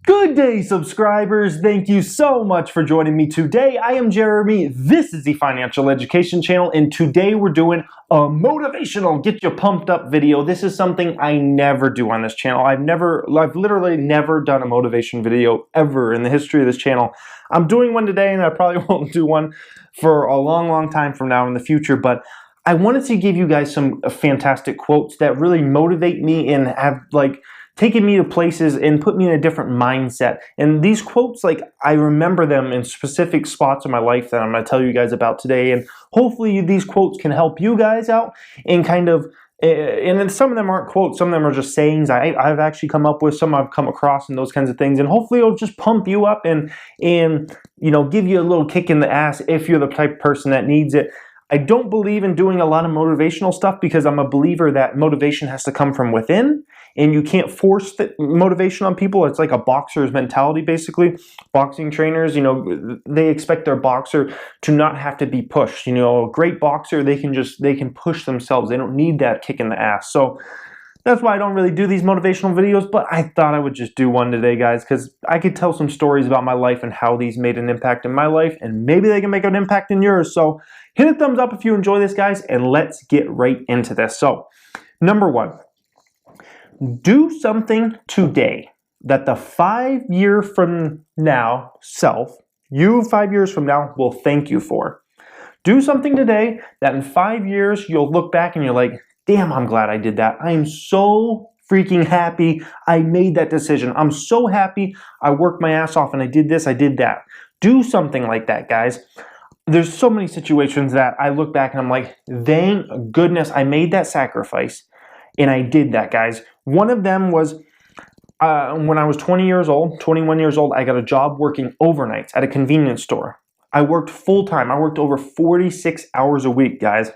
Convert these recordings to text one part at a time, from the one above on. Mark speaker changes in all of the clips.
Speaker 1: Good day, subscribers. Thank you so much for joining me today. I am Jeremy. This is the Financial Education Channel, and today we're doing a motivational, get you pumped up video. This is something I never do on this channel. I've literally never done a motivation video ever in the history of this channel. I'm doing one today, and I probably won't do one for a long time from now in the future, but I wanted to give you guys some fantastic quotes that really motivate me and have taken me to places and put me in a different mindset. And these quotes, I remember them in specific spots in my life that I'm going to tell you guys about today. And hopefully these quotes can help you guys out and and then some of them aren't quotes, some of them are just sayings I've actually come up with, some I've come across and those kinds of things. And hopefully it'll just pump you up and give you a little kick in the ass if you're the type of person that needs it. I don't believe in doing a lot of motivational stuff because I'm a believer that motivation has to come from within, and you can't force the motivation on people. It's like a boxer's mentality, basically. Boxing trainers, they expect their boxer to not have to be pushed. A great boxer, they can push themselves. They don't need that kick in the ass. So that's why I don't really do these motivational videos, but I thought I would just do one today, guys, because I could tell some stories about my life and how these made an impact in my life, and maybe they can make an impact in yours. So hit a thumbs up if you enjoy this, guys, and let's get right into this. So, number one, do something today that the 5 year from now self, you 5 years from now, will thank you for. Do something today that in 5 years you'll look back and you're like, damn, I'm glad I did that. I am so freaking happy I made that decision. I'm so happy I worked my ass off and I did this, I did that. Do something like that, guys. There's so many situations that I look back and I'm like, thank goodness I made that sacrifice and I did that, guys. One of them was when I was 21 years old, I got a job working overnights at a convenience store. I worked full time. I worked over 46 hours a week, guys.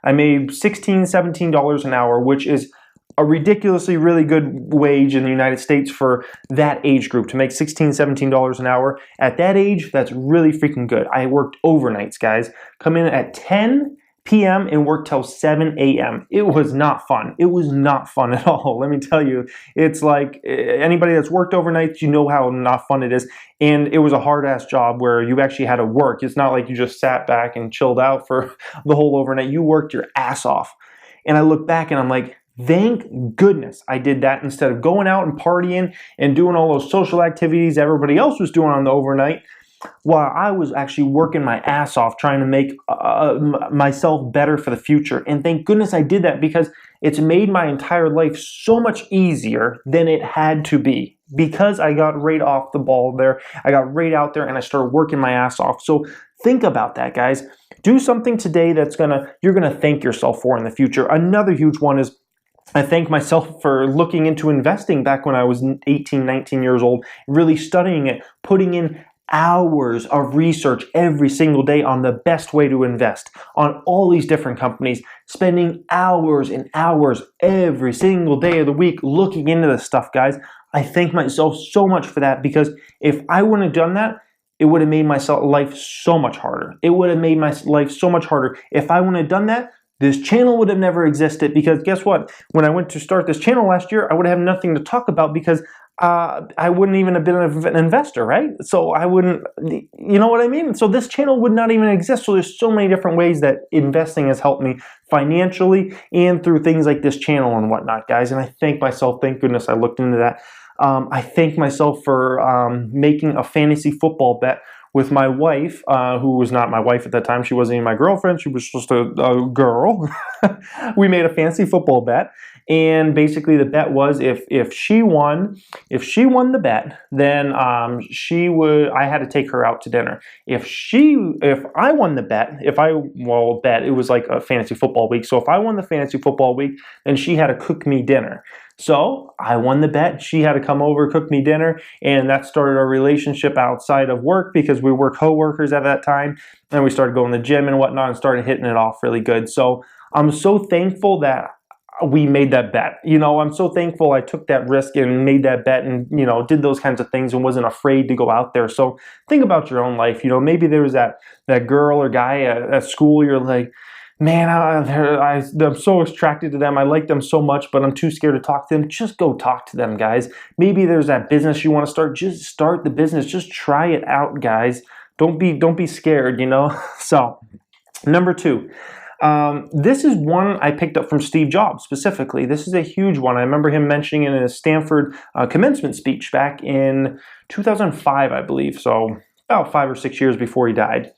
Speaker 1: I made $16, $17 an hour, which is a ridiculously really good wage in the United States for that age group. To make $16, $17 an hour at that age, that's really freaking good. I worked overnights, guys. Come in at 10 p.m. and work till 7 a.m. It was not fun. It was not fun at all. Let me tell you, it's like anybody that's worked overnights, you know how not fun it is. And it was a hard-ass job where you actually had to work. It's not like you just sat back and chilled out for the whole overnight. You worked your ass off. And I look back and I'm like, thank goodness I did that instead of going out and partying and doing all those social activities everybody else was doing on the overnight, while I was actually working my ass off trying to make myself better for the future. And thank goodness I did that, because it's made my entire life so much easier than it had to be, because I got right off the ball there. I got right out there and I started working my ass off. So think about that, guys. Do something today that's you're gonna thank yourself for in the future. Another huge one is I thank myself for looking into investing back when I was 18, 19 years old, really studying it, putting in hours of research every single day on the best way to invest on all these different companies, spending hours and hours every single day of the week looking into this stuff, guys. I thank myself so much for that, because if I wouldn't have done that, it would have made my life so much harder. It would have made my life so much harder. If I wouldn't have done that, this channel would have never existed, because guess what? When I went to start this channel last year, I would have nothing to talk about, because I wouldn't even have been an investor, right? So I wouldn't, you know what I mean? So this channel would not even exist. So there's so many different ways that investing has helped me financially and through things like this channel and whatnot, guys. And I thank myself, thank goodness I looked into that. I thank myself for making a fantasy football bet with my wife, who was not my wife at that time. She wasn't even my girlfriend. She was just a girl. We made a fantasy football bet. And basically the bet was if she won the bet, then I had to take her out to dinner. If I won the bet, it was like a fantasy football week. So if I won the fantasy football week, then she had to cook me dinner. So I won the bet. She had to come over, cook me dinner, and that started our relationship outside of work, because we were co-workers at that time, and we started going to the gym and whatnot and started hitting it off really good. So I'm so thankful that we made that bet. I'm so thankful I took that risk and made that bet and, did those kinds of things and wasn't afraid to go out there. So think about your own life. Maybe there was that girl or guy at school you're like, man, I'm so attracted to them. I like them so much, but I'm too scared to talk to them. Just go talk to them, guys. Maybe there's that business you want to start. Just start the business. Just try it out, guys. Don't be scared, you know? So, number 2. This is one I picked up from Steve Jobs specifically. This is a huge one. I remember him mentioning it in his Stanford commencement speech back in 2005, I believe. So about 5 or 6 years before he died.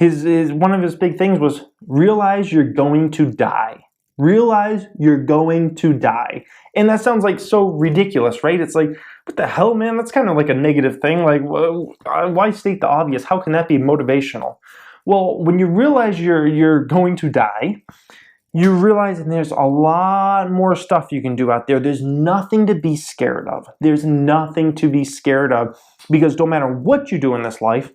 Speaker 1: One of his big things was realize you're going to die. Realize you're going to die. And that sounds like so ridiculous, right? It's like, what the hell, man? That's kind of like a negative thing. Like, why state the obvious? How can that be motivational? Well, when you realize you're going to die, you realize that there's a lot more stuff you can do out there. There's nothing to be scared of. There's nothing to be scared of, because no matter what you do in this life,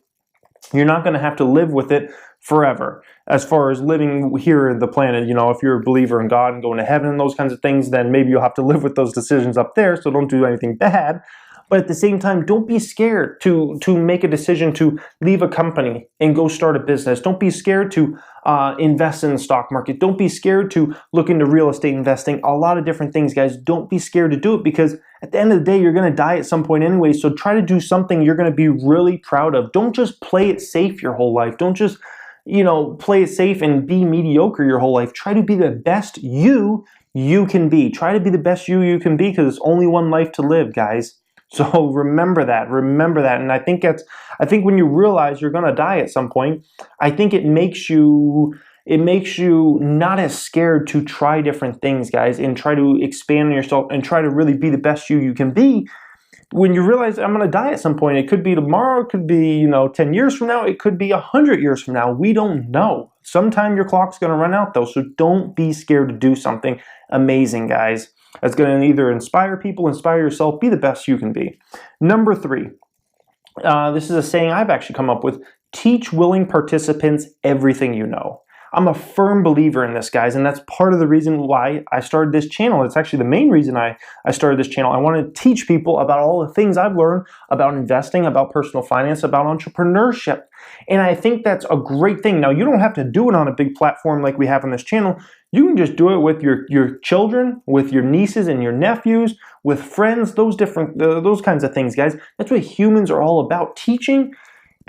Speaker 1: you're not going to have to live with it forever. As far as living here on the planet, you know, if you're a believer in God and going to heaven and those kinds of things, then maybe you'll have to live with those decisions up there, so don't do anything bad. But at the same time, don't be scared to make a decision to leave a company and go start a business. Don't be scared to invest in the stock market. Don't be scared to look into real estate investing. A lot of different things, guys. Don't be scared to do it, because at the end of the day, you're going to die at some point anyway. So try to do something you're going to be really proud of. Don't just play it safe your whole life. Don't just, you know, play it safe and be mediocre your whole life. Try to be the best you can be. Try to be the best you can be, because it's only one life to live, guys. So remember that, and I think when you realize you're gonna die at some point, I think it makes you not as scared to try different things, guys, and try to expand on yourself and try to really be the best you can be. When you realize I'm gonna die at some point, it could be tomorrow, it could be 10 years from now, it could be 100 years from now. We don't know. Sometime your clock's gonna run out though, so don't be scared to do something amazing, guys. That's going to either inspire people, inspire yourself, be the best you can be. Number 3, this is a saying I've actually come up with: teach willing participants everything you know. I'm a firm believer in this, guys, and that's part of the reason why I started this channel. It's actually the main reason I started this channel. I want to teach people about all the things I've learned about investing, about personal finance, about entrepreneurship. And I think that's a great thing. Now, you don't have to do it on a big platform like we have on this channel. You can just do it with your children, with your nieces and your nephews, with friends, those kinds of things, guys. That's what humans are all about. Teaching.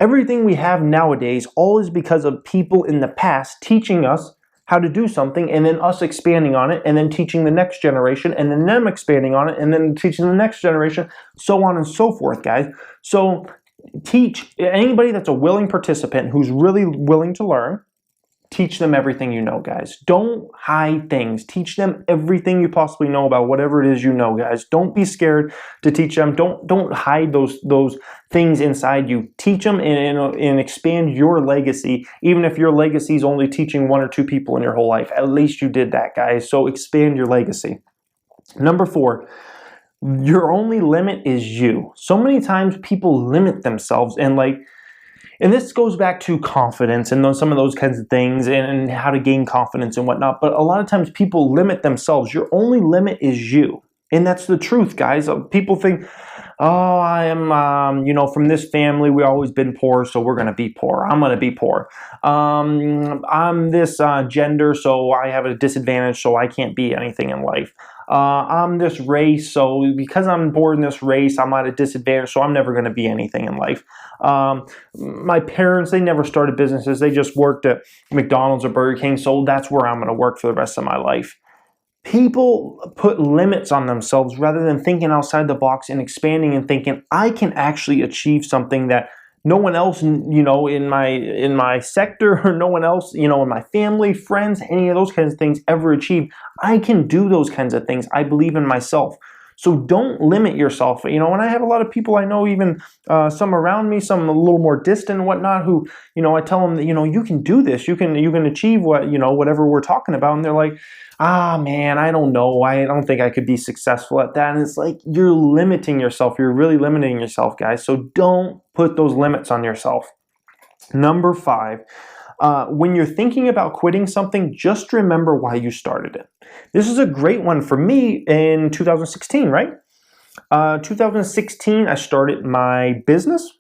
Speaker 1: Everything we have nowadays, all is because of people in the past teaching us how to do something, and then us expanding on it, and then teaching the next generation, and then them expanding on it, and then teaching the next generation, so on and so forth, guys. So teach anybody that's a willing participant who's really willing to learn. Teach them everything you know, guys. Don't hide things. Teach them everything you possibly know about whatever it is you know, guys. Don't be scared to teach them. Don't hide those things inside you. Teach them and expand your legacy. Even if your legacy is only teaching 1 or 2 people in your whole life, at least you did that, guys. So expand your legacy. Number 4. Your only limit is you. So many times people limit themselves, and this goes back to confidence and some of those kinds of things, and how to gain confidence and whatnot. But a lot of times people limit themselves. Your only limit is you. And that's the truth, guys. People think, oh, I am, from this family, we've always been poor, so we're going to be poor. I'm going to be poor. I'm this gender, so I have a disadvantage, so I can't be anything in life. I'm this race, so because I'm born in this race, I'm at a disadvantage, so I'm never going to be anything in life. My parents, they never started businesses. They just worked at McDonald's or Burger King, so that's where I'm going to work for the rest of my life. People put limits on themselves rather than thinking outside the box and expanding and thinking, I can actually achieve something that no one else, in my sector, or no one else, in my family, friends, any of those kinds of things ever achieved. I can do those kinds of things. I believe in myself. So don't limit yourself. And I have a lot of people I know, even some around me, some a little more distant and whatnot, who, I tell them that, you can do this. You can achieve whatever we're talking about. And they're like, man, I don't know. I don't think I could be successful at that. And it's like, you're limiting yourself. You're really limiting yourself, guys. So don't put those limits on yourself. Number 5, when you're thinking about quitting something, just remember why you started it. This is a great one for me in 2016, right? 2016, I started my business,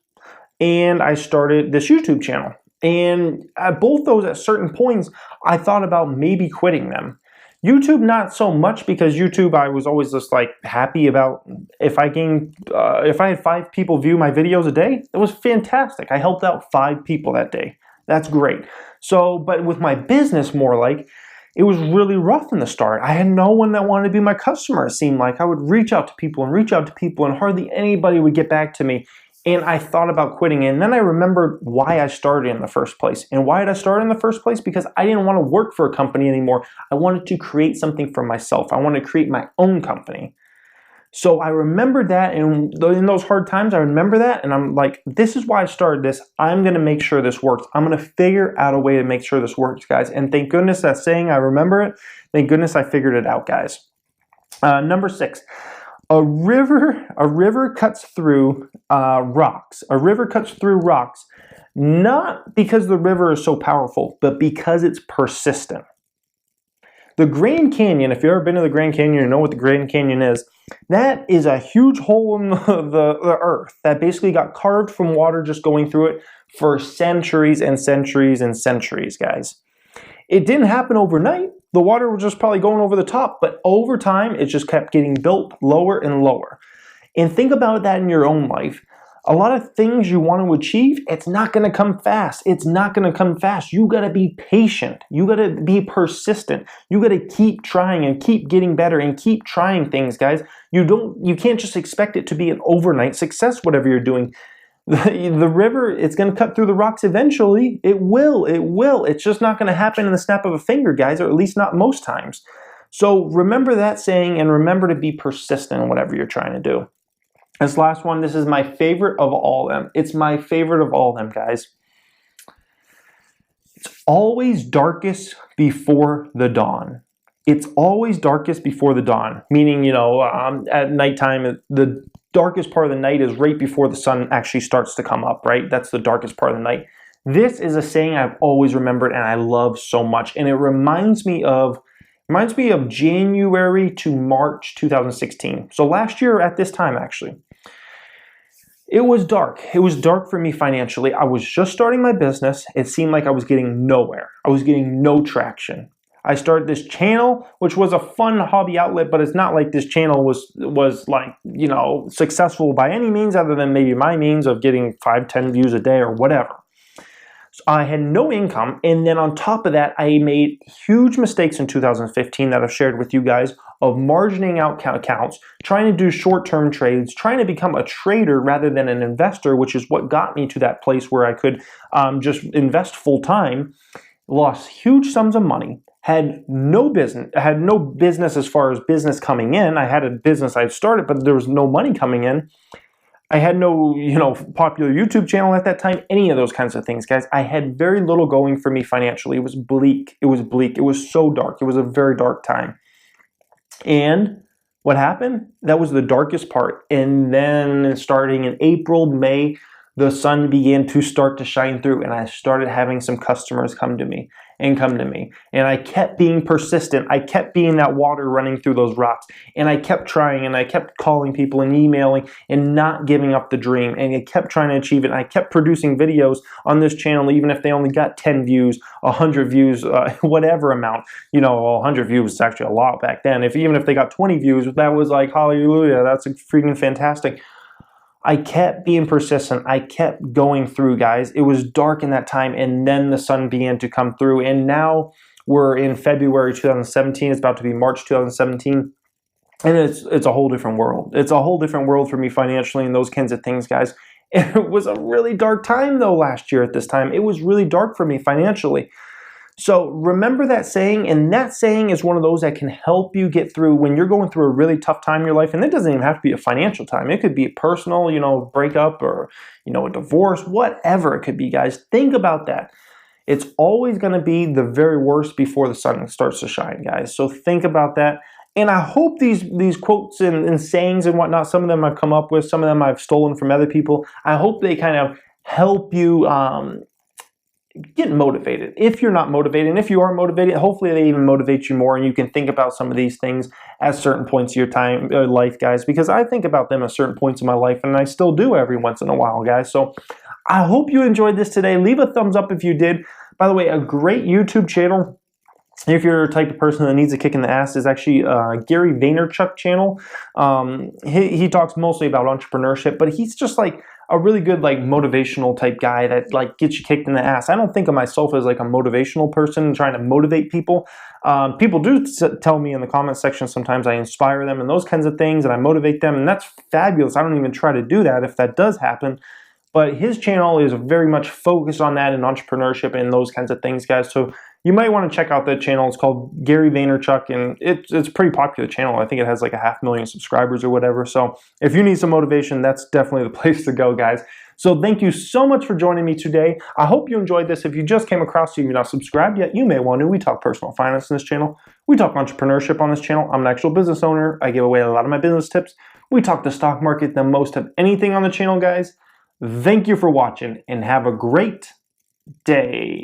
Speaker 1: and I started this YouTube channel. And at both those, at certain points, I thought about maybe quitting them. YouTube, not so much, because YouTube, I was always just like happy about if I had 5 people view my videos a day, it was fantastic. I helped out 5 people that day. That's great. So, but with my business, more like, it was really rough in the start. I had no one that wanted to be my customer. It seemed like I would reach out to people and reach out to people, and hardly anybody would get back to me. And I thought about quitting. And then I remembered why I started in the first place. And why did I start in the first place? Because I didn't want to work for a company anymore. I wanted to create something for myself. I wanted to create my own company. So I remembered that, and in those hard times, I remember that, and I'm like, this is why I started this. I'm going to make sure this works. I'm going to figure out a way to make sure this works, guys. And thank goodness that saying, I remember it. Thank goodness I figured it out, guys. Number 6. A river cuts through rocks. A river cuts through rocks, not because the river is so powerful, but because it's persistent. The Grand Canyon, if you've ever been to the Grand Canyon, you know what the Grand Canyon is. That is a huge hole in the earth that basically got carved from water just going through it for centuries and centuries and centuries, guys. It didn't happen overnight. The water was just probably going over the top, but over time, it just kept getting built lower and lower. And think about that in your own life. A lot of things you want to achieve, it's not going to come fast. It's not going to come fast. You got to be patient. You got to be persistent. You got to keep trying and keep getting better and keep trying things, guys. You can't just expect it to be an overnight success, whatever you're doing. The river, it's going to cut through the rocks eventually. It will. It's just not going to happen in the snap of a finger, guys, or at least not most times. So remember that saying, and remember to be persistent in whatever you're trying to do. This last one, this is my favorite of all of them. It's my favorite of all of them, guys. It's always darkest before the dawn. It's always darkest before the dawn, meaning, at nighttime, the darkest part of the night is right before the sun actually starts to come up, right? That's the darkest part of the night. This is a saying I've always remembered and I love so much, and it reminds me of January to March 2016. So last year at this time, actually. It was dark. It was dark for me financially. I was just starting my business. It seemed like I was getting nowhere. I was getting no traction. I started this channel, which was a fun hobby outlet, but it's not like this channel was like, successful by any means, other than maybe my means of getting 5-10 views a day or whatever. So I had no income, and then on top of that, I made huge mistakes in 2015 that I've shared with you guys of margining out accounts, trying to do short-term trades, trying to become a trader rather than an investor, which is what got me to that place where I could just invest full-time. Lost huge sums of money, had no business as far as business coming in. I had a business I'd started, but there was no money coming in. I had no, popular YouTube channel at that time, any of those kinds of things, guys. I had very little going for me financially. It was bleak. It was bleak. It was so dark. It was a very dark time. And what happened? That was the darkest part. And then starting in April, May, the sun began to start to shine through, and I started having some customers come to me. And I kept being persistent. I kept being that water running through those rocks, and I kept trying, and I kept calling people and emailing and not giving up the dream, and I kept trying to achieve it. And I kept producing videos on this channel, even if they only got 10 views, 100 views, whatever amount. 100 views is actually a lot back then. Even if they got 20 views, that was like, hallelujah, that's freaking fantastic. I kept being persistent. I kept going through, guys. It was dark in that time, and then the sun began to come through. And now we're in February 2017. It's about to be March 2017. And it's a whole different world. It's a whole different world for me financially and those kinds of things, guys. And it was a really dark time, though, last year at this time. It was really dark for me financially. So remember that saying, and that saying is one of those that can help you get through when you're going through a really tough time in your life. And it doesn't even have to be a financial time. It could be a personal, breakup, or, a divorce, whatever it could be, guys. Think about that. It's always going to be the very worst before the sun starts to shine, guys. So think about that. And I hope these quotes and sayings and whatnot, some of them I've come up with, some of them I've stolen from other people. I hope they kind of help you get motivated. If you're not motivated, and if you are motivated, hopefully they even motivate you more, and you can think about some of these things at certain points of your life, guys, because I think about them at certain points in my life, and I still do every once in a while, guys. So I hope you enjoyed this today. Leave a thumbs up if you did. By the way, a great YouTube channel, if you're a type of person that needs a kick in the ass, is actually Gary Vaynerchuk channel. He talks mostly about entrepreneurship, but he's just like a really good like motivational type guy that like gets you kicked in the ass. I don't think of myself as like a motivational person trying to motivate people. People do tell me in the comment section sometimes I inspire them and those kinds of things, and I motivate them, and that's fabulous. I don't even try to do that if that does happen. But his channel is very much focused on that and entrepreneurship and those kinds of things, guys. So you might want to check out that channel. It's called Gary Vaynerchuk, and it's a pretty popular channel. I think it has like 500,000 subscribers or whatever. So if you need some motivation, that's definitely the place to go, guys. So thank you so much for joining me today. I hope you enjoyed this. If you just came across it and you're not subscribed yet, you may want to. We talk personal finance on this channel. We talk entrepreneurship on this channel. I'm an actual business owner. I give away a lot of my business tips. We talk the stock market the most of anything on the channel, guys. Thank you for watching and have a great day.